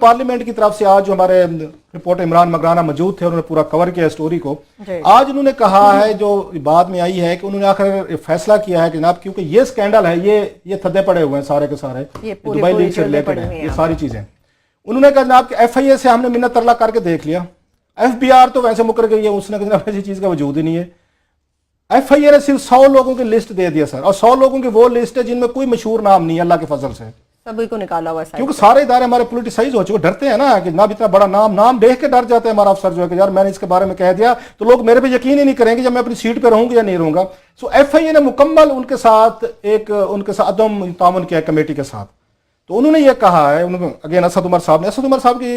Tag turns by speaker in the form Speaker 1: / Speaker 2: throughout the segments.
Speaker 1: Parliament की तरफ से आज जो हमारे रिपोर्टर इमरान मगराना मौजूद थे, उन्होंने पूरा कवर किया स्टोरी को। आज उन्होंने कहा है, जो बाद में आई है, कि उन्होंने आखिर फैसला किया है कि जनाब, क्योंकि ये स्कैंडल है, ये थद्दे पड़े हुए हैं सारे के सारे, दुबई लीग से रिलेटेड है ये सारी चीजें। उन्होंने कहा जनाब कि FIA से हमने मिन्नत तरला करके देख लिया, FBR तो वैसे मुकर गई है, उसने कहा ऐसी चीज का वजूद ही नहीं है। FIA ने सिर्फ 100 लोगों की लिस्ट दे दिया सर, और 100 लोगों की वो लिस्ट है जिनमें कोई मशहूर नाम नहीं है, अल्लाह के फजल से
Speaker 2: सभी को निकाला हुआ है,
Speaker 1: क्योंकि सारे इदारे हमारे पोलिटिसाइज हो चुके, डरते हैं ना कि जनाब इतना बड़ा नाम देख के डर जाते हैं हमारा अफसर जो है कि यार मैंने इसके बारे में कह दिया तो लोग मेरे पे यकीन ही नहीं करेंगे जब मैं अपनी सीट पे रहूंगा या नहीं रहूंगा। सो FIA ने मुकम्मल उनके साथ अदम तामुन किया कमेटी के साथ। तो उन्होंने ये कहा है, अगेन असद उमर साहब की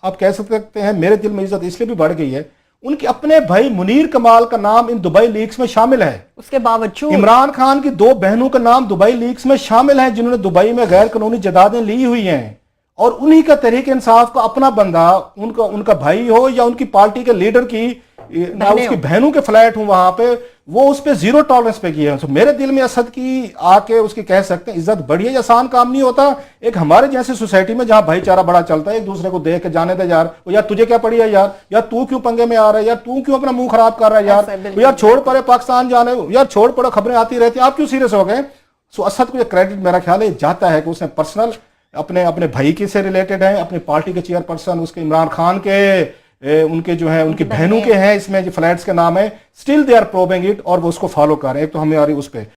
Speaker 1: आप कह सकते हैं मेरे दिल में इज्जत इसलिए भी बढ़ गई है, उनके अपने भाई मुनीर कमाल का नाम इन दुबई लीग्स में शामिल है।
Speaker 2: उसके बावजूद
Speaker 1: इमरान खान की 2 बहनों का नाम दुबई लीग्स में शामिल है, जिन्होंने दुबई में गैर कानूनी जायदादें ली हुई हैं, और उन्हीं का तहरीक इंसाफ का अपना बंदा, उनका भाई हो या उनकी पार्टी के लीडर की ना उसकी बहनों के फ्लैट हूं वहां पे, वो उस पे 0 टॉलरेंस पे किए हैं। तो मेरे दिल में असद की आके उसकी कह सकते हैं इज्जत बढ़ी है, आसान काम नहीं होता। एक हमारे जैसे सोसाइटी में जहां भाईचारा बड़ा चलता है, एक दूसरे को देख के जाने दे यार तुझे क्या पड़ी है यार तू क्यों पंगे में आ रहा है, यार तू क्यों अपना मुंह खराब कर रहा है यार छोड़ पड़े पाकिस्तान जाने, यार छोड़ पड़ो, खबरें आती रहती, आप क्यों सीरियस हो गए। सो असद को ये क्रेडिट मेरा ख्याल है जाता है कि उसने पर्सनल अपने भाई के से रिलेटेड है, अपनी पार्टी के चेयरपर्सन उसके इमरान खान के उनके जो है उनकी बहनों के हैं, इसमें जो फ्लैट्स के नाम है, still they are probing it, और वो उसको फॉलो कर रहे हैं। तो हमें आ रही उस पे